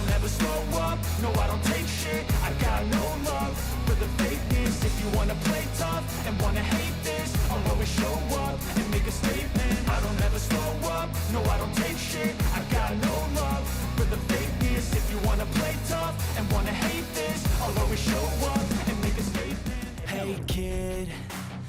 don't ever slow up, no I don't take shit, I got no love for the fakeness. If you wanna play tough and wanna hate this, I'll always show up and make a statement. I don't ever slow up, no I don't take shit, I got no love for the fakeness. If you wanna play tough and wanna hate this, I'll always show up and make a statement. Hey kid.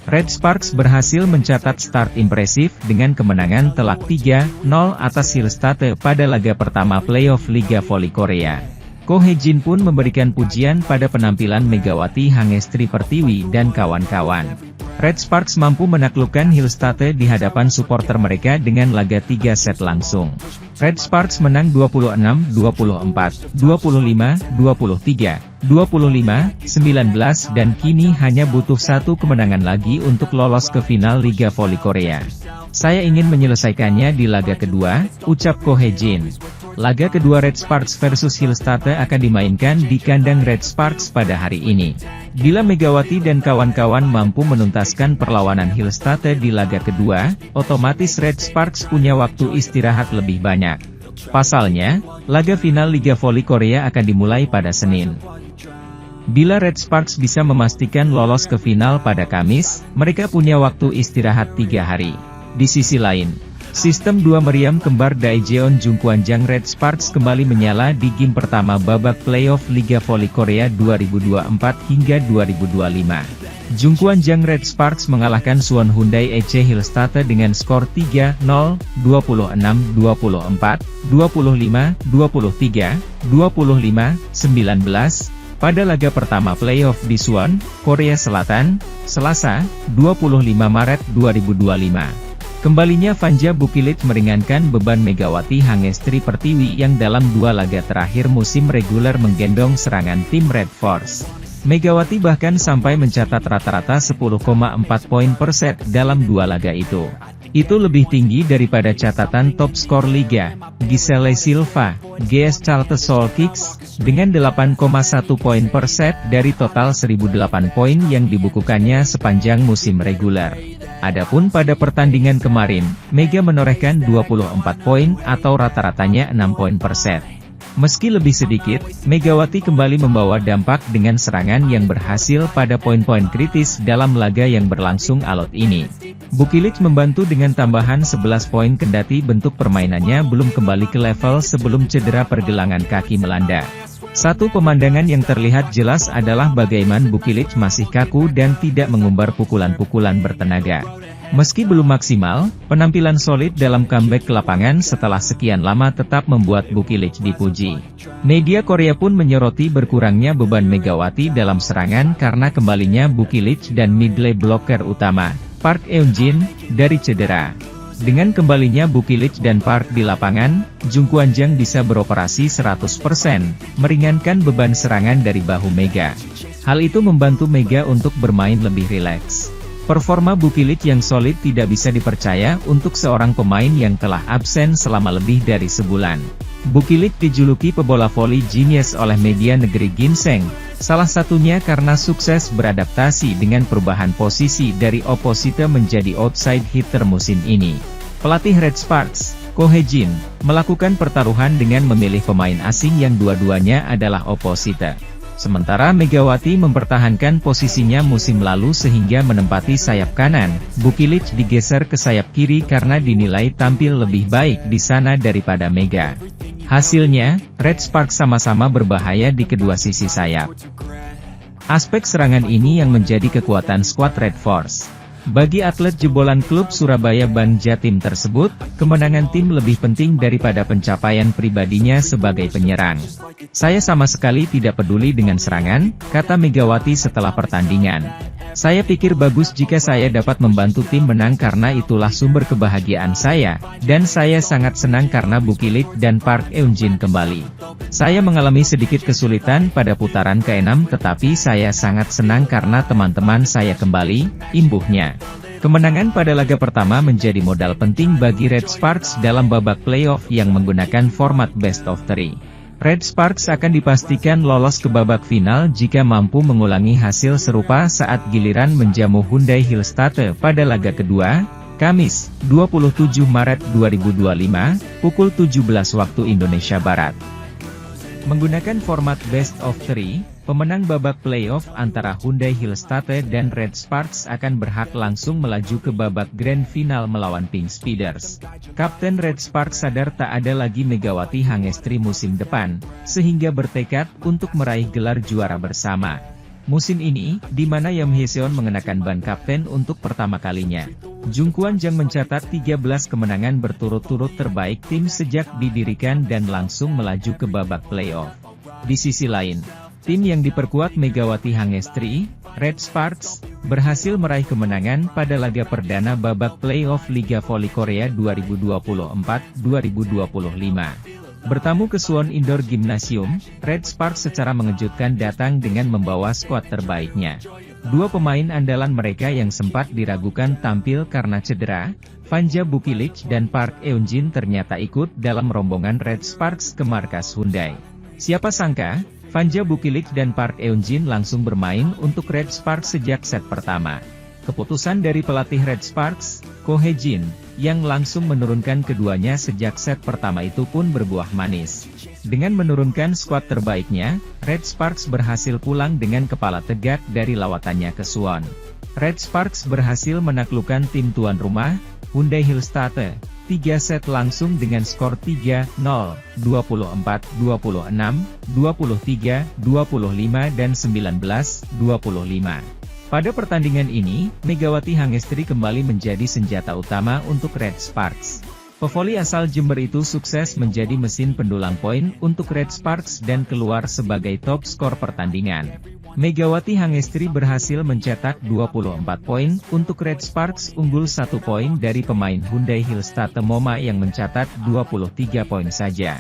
Red Sparks berhasil mencatat start impresif dengan kemenangan telak 3-0 atas Hillstate pada laga pertama playoff Liga Voli Korea. Ko Hye-jin pun memberikan pujian pada penampilan Megawati Hangestri Pertiwi dan kawan-kawan. Red Sparks mampu menaklukkan Hillstate di hadapan supporter mereka dengan laga 3 set langsung. Red Sparks menang 26, 24, 25, 23, 25, 19 dan kini hanya butuh satu kemenangan lagi untuk lolos ke final Liga Voli Korea. Saya ingin menyelesaikannya di laga kedua, ucap Ko Hye-jin. Laga kedua Red Sparks versus Hillstate akan dimainkan di kandang Red Sparks pada hari ini. Bila Megawati dan kawan-kawan mampu menuntaskan perlawanan Hillstate di laga kedua, otomatis Red Sparks punya waktu istirahat lebih banyak. Pasalnya, laga final Liga Voli Korea akan dimulai pada Senin. Bila Red Sparks bisa memastikan lolos ke final pada Kamis, mereka punya waktu istirahat 3 hari. Di sisi lain, sistem 2 meriam kembar Daejeon Jungkwanjang Red Sparks kembali menyala di game pertama babak playoff Liga Voli Korea 2024 hingga 2025. Jungkwanjang Red Sparks mengalahkan Suwon Hyundai EC Hillstate dengan skor 3-0, 26-24, 25-23, 25-19, pada laga pertama playoff di Suwon, Korea Selatan, Selasa, 25 Maret 2025. Kembalinya Vanja Bukilit meringankan beban Megawati Hangestri Pertiwi yang dalam 2 laga terakhir musim reguler menggendong serangan tim Red Force. Megawati bahkan sampai mencatat rata-rata 10,4 poin per set dalam 2 laga itu. Itu lebih tinggi daripada catatan top skor Liga, Giselle Silva, GS Charlotte Soul Kicks, dengan 8,1 poin per set dari total 1008 poin yang dibukukannya sepanjang musim reguler. Adapun pada pertandingan kemarin, Mega menorehkan 24 poin atau rata-ratanya 6 poin per set. Meski lebih sedikit, Megawati kembali membawa dampak dengan serangan yang berhasil pada poin-poin kritis dalam laga yang berlangsung alot ini. Bukilit membantu dengan tambahan 11 poin kendati bentuk permainannya belum kembali ke level sebelum cedera pergelangan kaki melanda. Satu pemandangan yang terlihat jelas adalah bagaimana Bukilit masih kaku dan tidak mengumbar pukulan-pukulan bertenaga. Meski belum maksimal, penampilan solid dalam comeback ke lapangan setelah sekian lama tetap membuat Bukilit dipuji. Media Korea pun menyoroti berkurangnya beban Megawati dalam serangan karena kembalinya Bukilit dan middle blocker utama, Park Eun-jin, dari cedera. Dengan kembalinya Bukilit dan Park di lapangan, Jungkwanjang bisa beroperasi 100%, meringankan beban serangan dari bahu Mega. Hal itu membantu Mega untuk bermain lebih rileks. Performa Bukilit yang solid tidak bisa dipercaya untuk seorang pemain yang telah absen selama lebih dari sebulan. Bukilit dijuluki pebola voli genius oleh media negeri Ginseng, salah satunya karena sukses beradaptasi dengan perubahan posisi dari opposite menjadi outside hitter musim ini. Pelatih Red Sparks, Ko Hye-jin, melakukan pertaruhan dengan memilih pemain asing yang dua-duanya adalah opposite. Sementara Megawati mempertahankan posisinya musim lalu sehingga menempati sayap kanan, Bukilit digeser ke sayap kiri karena dinilai tampil lebih baik di sana daripada Mega. Hasilnya, Red Sparks sama-sama berbahaya di kedua sisi sayap. Aspek serangan ini yang menjadi kekuatan skuad Red Force. Bagi atlet jebolan klub Surabaya Ban Jatim tersebut, kemenangan tim lebih penting daripada pencapaian pribadinya sebagai penyerang. Saya sama sekali tidak peduli dengan serangan, kata Megawati setelah pertandingan. Saya pikir bagus jika saya dapat membantu tim menang karena itulah sumber kebahagiaan saya, dan saya sangat senang karena Bukilit dan Park Eun-jin kembali. Saya mengalami sedikit kesulitan pada putaran ke-6 tetapi saya sangat senang karena teman-teman saya kembali, imbuhnya. Kemenangan pada laga pertama menjadi modal penting bagi Red Sparks dalam babak playoff yang menggunakan format best of 3. Red Sparks akan dipastikan lolos ke babak final jika mampu mengulangi hasil serupa saat giliran menjamu Hyundai Hillstate pada laga kedua, Kamis, 27 Maret 2025, pukul 17 waktu Indonesia Barat. Menggunakan format Best of 3, pemenang babak playoff antara Hyundai Hillstate dan Red Sparks akan berhak langsung melaju ke babak grand final melawan Pink Speeders. Kapten Red Sparks sadar tak ada lagi Megawati Hangestri musim depan, sehingga bertekad untuk meraih gelar juara bersama. Musim ini, di mana Yeom Hyeseon mengenakan ban kapten untuk pertama kalinya. Jung Kwon Jang mencatat 13 kemenangan berturut-turut terbaik tim sejak didirikan dan langsung melaju ke babak playoff. Di sisi lain, tim yang diperkuat Megawati Hangestri, Red Sparks, berhasil meraih kemenangan pada laga perdana babak playoff Liga Voli Korea 2024-2025. Bertamu ke Suwon Indoor Gymnasium, Red Sparks secara mengejutkan datang dengan membawa skuad terbaiknya. Dua pemain andalan mereka yang sempat diragukan tampil karena cedera, Vanja Bukilic dan Park Eun-jin ternyata ikut dalam rombongan Red Sparks ke markas Hyundai. Siapa sangka, Vanja Bukilic dan Park Eun-jin langsung bermain untuk Red Sparks sejak set pertama. Keputusan dari pelatih Red Sparks, Ko Hae-jin, yang langsung menurunkan keduanya sejak set pertama itu pun berbuah manis. Dengan menurunkan skuad terbaiknya, Red Sparks berhasil pulang dengan kepala tegak dari lawatannya ke Suwon. Red Sparks berhasil menaklukkan tim tuan rumah, Hyundai Hillstate, 3 set langsung dengan skor 3-0, 24-26, 23-25 dan 19-25. Pada pertandingan ini, Megawati Hangestri kembali menjadi senjata utama untuk Red Sparks. Pevoli asal Jember itu sukses menjadi mesin pendulang poin untuk Red Sparks dan keluar sebagai top skor pertandingan. Megawati Hangestri berhasil mencetak 24 poin untuk Red Sparks, unggul 1 poin dari pemain Hyundai Hillstate Moma yang mencatat 23 poin saja.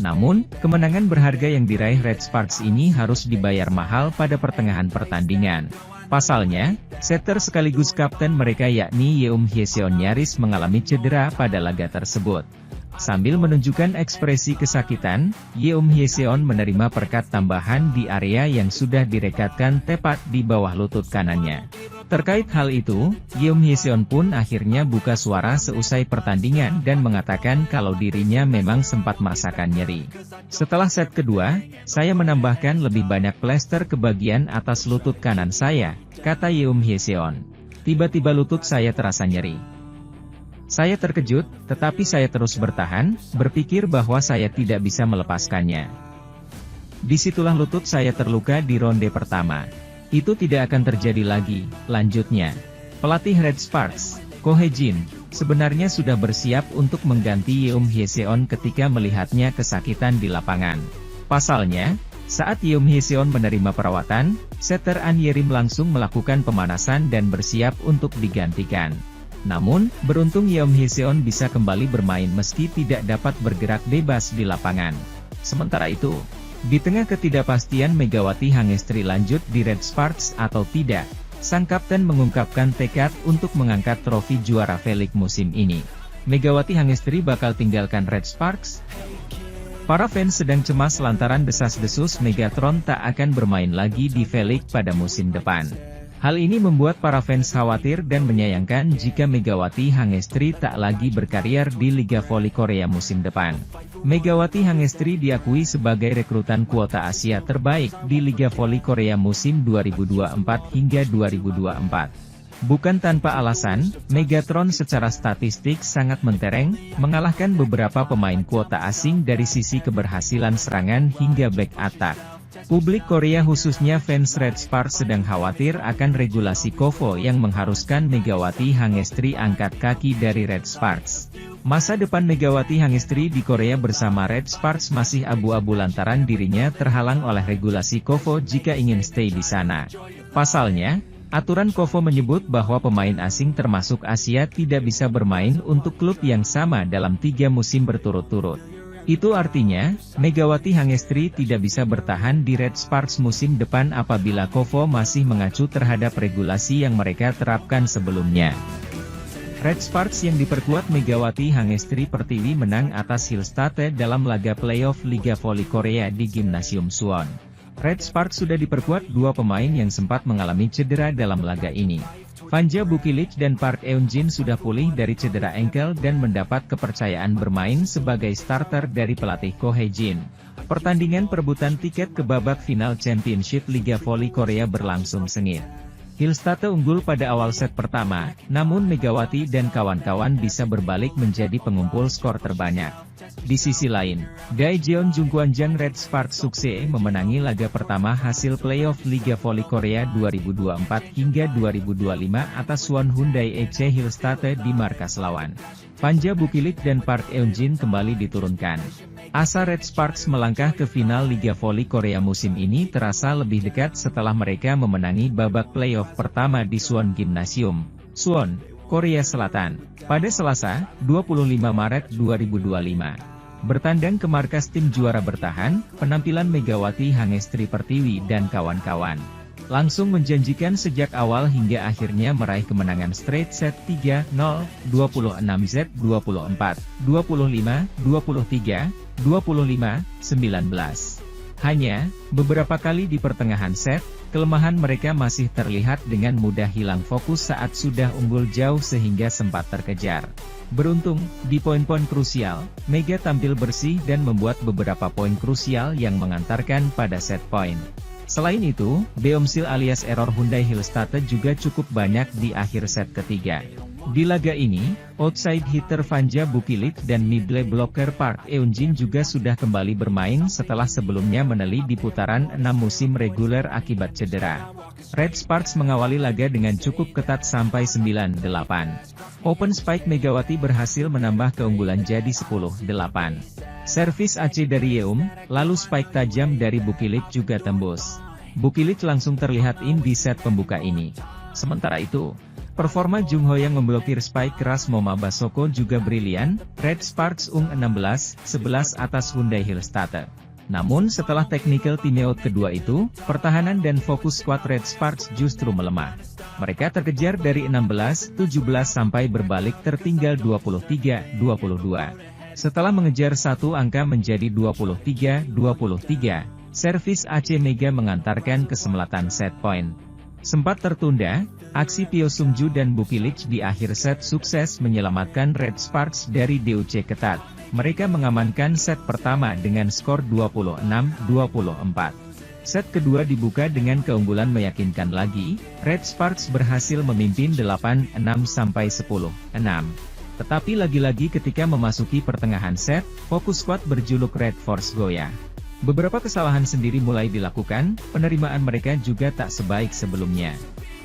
Namun, kemenangan berharga yang diraih Red Sparks ini harus dibayar mahal pada pertengahan pertandingan. Pasalnya, setter sekaligus kapten mereka yakni Yeom Hyeseon nyaris mengalami cedera pada laga tersebut. Sambil menunjukkan ekspresi kesakitan, Yeom Hyeseon menerima perkat tambahan di area yang sudah direkatkan tepat di bawah lutut kanannya. Terkait hal itu, Yeom Hyeseon pun akhirnya buka suara seusai pertandingan dan mengatakan kalau dirinya memang sempat merasakan nyeri. Setelah set kedua, saya menambahkan lebih banyak plester ke bagian atas lutut kanan saya, kata Yeom Hyeseon. Tiba-tiba lutut saya terasa nyeri. Saya terkejut, tetapi saya terus bertahan, berpikir bahwa saya tidak bisa melepaskannya. Disitulah lutut saya terluka di ronde pertama. Itu tidak akan terjadi lagi, lanjutnya. Pelatih Red Sparks, Ko Hae-jin, sebenarnya sudah bersiap untuk mengganti Yeom Hyeseon ketika melihatnya kesakitan di lapangan. Pasalnya, saat Yeom Hyeseon menerima perawatan, setter An Yerim langsung melakukan pemanasan dan bersiap untuk digantikan. Namun, beruntung Yeom Hyeseon bisa kembali bermain meski tidak dapat bergerak bebas di lapangan. Sementara itu, di tengah ketidakpastian Megawati Hangestri lanjut di Red Sparks atau tidak, sang kapten mengungkapkan tekad untuk mengangkat trofi juara V-League musim ini. Megawati Hangestri bakal tinggalkan Red Sparks? Para fans sedang cemas lantaran desas-desus Megatron tak akan bermain lagi di V-League pada musim depan. Hal ini membuat para fans khawatir dan menyayangkan jika Megawati Hangestri tak lagi berkarir di Liga Voli Korea musim depan. Megawati Hangestri diakui sebagai rekrutan kuota Asia terbaik di Liga Voli Korea musim 2024 hingga 2024. Bukan tanpa alasan, Megatron secara statistik sangat mentereng, mengalahkan beberapa pemain kuota asing dari sisi keberhasilan serangan hingga back attack. Publik Korea khususnya fans Red Sparks sedang khawatir akan regulasi KOVO yang mengharuskan Megawati Hangestri angkat kaki dari Red Sparks. Masa depan Megawati Hangestri di Korea bersama Red Sparks masih abu-abu lantaran dirinya terhalang oleh regulasi KOVO jika ingin stay di sana. Pasalnya, aturan KOVO menyebut bahwa pemain asing termasuk Asia tidak bisa bermain untuk klub yang sama dalam 3 musim berturut-turut. Itu artinya, Megawati Hangestri tidak bisa bertahan di Red Sparks musim depan apabila KOVO masih mengacu terhadap regulasi yang mereka terapkan sebelumnya. Red Sparks yang diperkuat Megawati Hangestri Pertiwi menang atas Hillstate dalam laga playoff Liga Voli Korea di Gymnasium Suwon. Red Sparks sudah diperkuat 2 pemain yang sempat mengalami cedera dalam laga ini. Fanja Bukilic dan Park Eun-jin sudah pulih dari cedera engkel dan mendapat kepercayaan bermain sebagai starter dari pelatih Ko Hae-jin. Pertandingan perebutan tiket ke babak final Championship Liga Voli Korea berlangsung sengit. Hillstate unggul pada awal set pertama, namun Megawati dan kawan-kawan bisa berbalik menjadi pengumpul skor terbanyak. Di sisi lain, Daejeon Jungkwanjang Red Sparks sukses memenangi laga pertama hasil playoff Liga Voli Korea 2024 hingga 2025 atas Suwon Hyundai EC Hillstate di markas lawan. Fanja Bukilic dan Park Eun-jin kembali diturunkan. Asa Red Sparks melangkah ke final Liga Voli Korea musim ini terasa lebih dekat setelah mereka memenangi babak playoff pertama di Suwon Gymnasium, Suwon, Korea Selatan, pada Selasa, 25 Maret 2025. Bertandang ke markas tim juara bertahan, penampilan Megawati Hangestri Pertiwi dan kawan-kawan langsung menjanjikan sejak awal hingga akhirnya meraih kemenangan straight set 3-0, 26-Z, 24, 25, 23, 25, 19. Hanya, beberapa kali di pertengahan set, kelemahan mereka masih terlihat dengan mudah hilang fokus saat sudah unggul jauh sehingga sempat terkejar. Beruntung, di poin-poin krusial, Mega tampil bersih dan membuat beberapa poin krusial yang mengantarkan pada set point. Selain itu, Beomsil alias error Hyundai Hillstate juga cukup banyak di akhir set ketiga. Di laga ini, outside hitter Fanja Bukilic dan middle blocker Park Eun-jin juga sudah kembali bermain setelah sebelumnya meneli di putaran 6 musim reguler akibat cedera. Red Sparks mengawali laga dengan cukup ketat sampai 9-8. Open spike Megawati berhasil menambah keunggulan jadi 10-8. Servis AC dari Yeum, lalu spike tajam dari Bukilic juga tembus. Bukilic langsung terlihat di set pembuka ini. Sementara itu, performa Jung Ho yang memblokir spike keras Moma Basoko juga brilian. Red Sparks 16-11 atas Hyundai Hillstate. Namun setelah technical timeout kedua itu, pertahanan dan fokus squad Red Sparks justru melemah. Mereka terkejar dari 16-17 sampai berbalik tertinggal 23-22. Setelah mengejar satu angka menjadi 23-23, servis AC Mega mengantarkan kesemlatan set point. Sempat tertunda, aksi Pyo Sung-ju dan Bukilic di akhir set sukses menyelamatkan Red Sparks dari DOC ketat. Mereka mengamankan set pertama dengan skor 26-24. Set kedua dibuka dengan keunggulan meyakinkan lagi, Red Sparks berhasil memimpin 8-6 sampai 10-6. Tetapi lagi-lagi ketika memasuki pertengahan set, fokus squad berjuluk Red Force goyah. Beberapa kesalahan sendiri mulai dilakukan, penerimaan mereka juga tak sebaik sebelumnya.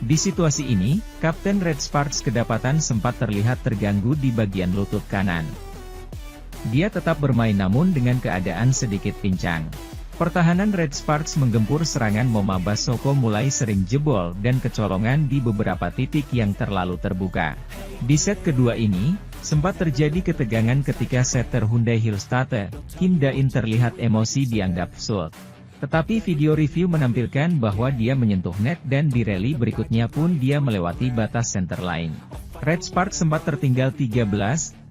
Di situasi ini, Kapten Red Sparks kedapatan sempat terlihat terganggu di bagian lutut kanan. Dia tetap bermain namun dengan keadaan sedikit pincang. Pertahanan Red Sparks menggempur serangan Moma Basoko mulai sering jebol dan kecolongan di beberapa titik yang terlalu terbuka. Di set kedua ini, sempat terjadi ketegangan ketika setter Hyundai Hillstate, Kim Da-in terlihat emosi dianggap shoot. Tetapi video review menampilkan bahwa dia menyentuh net dan di rally berikutnya pun dia melewati batas center line. Red Sparks sempat tertinggal 13-14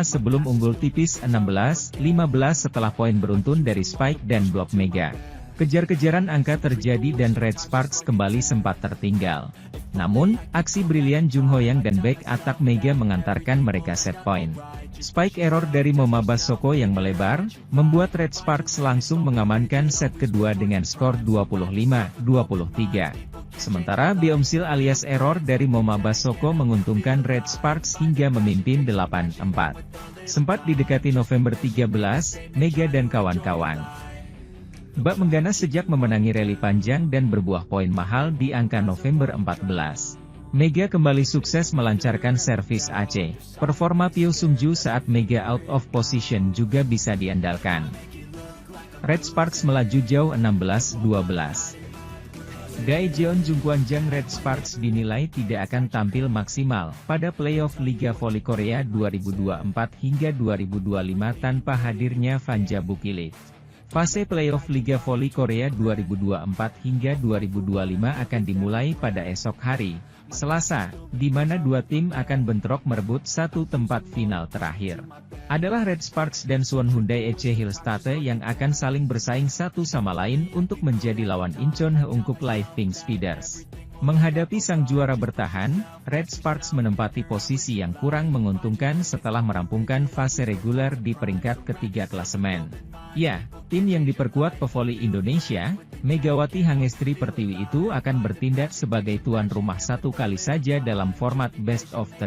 sebelum unggul tipis 16-15 setelah poin beruntun dari spike dan blok Mega. Kejar-kejaran angka terjadi dan Red Sparks kembali sempat tertinggal. Namun, aksi brilian Jung Ho-yang dan back attack Mega mengantarkan mereka set point. Spike error dari Moma Basoko yang melebar, membuat Red Sparks langsung mengamankan set kedua dengan skor 25-23. Sementara Beomsil alias error dari Moma Basoko menguntungkan Red Sparks hingga memimpin 8-4. Sempat didekati November 13, Mega dan kawan-kawan bak mengganas sejak memenangi rally panjang dan berbuah poin mahal di angka November 14. Mega kembali sukses melancarkan servis AC. Performa Pyo Sung-ju saat Mega out of position juga bisa diandalkan. Red Sparks melaju jauh 16-12. Daejeon Jungkwanjang Red Sparks dinilai tidak akan tampil maksimal pada playoff Liga Voli Korea 2024 hingga 2025 tanpa hadirnya Fanja Bukilic. Fase playoff Liga Voli Korea 2024 hingga 2025 akan dimulai pada esok hari, Selasa, di mana dua tim akan bentrok merebut satu tempat final terakhir. Adalah Red Sparks dan Suwon Hyundai EC Hillstate yang akan saling bersaing satu sama lain untuk menjadi lawan Incheon Haeunkook Live Pink Speeders. Menghadapi sang juara bertahan, Red Sparks menempati posisi yang kurang menguntungkan setelah merampungkan fase reguler di peringkat ketiga klasemen. Ya, tim yang diperkuat pevoli Indonesia, Megawati Hangestri Pertiwi itu akan bertindak sebagai tuan rumah satu kali saja dalam format Best of 3.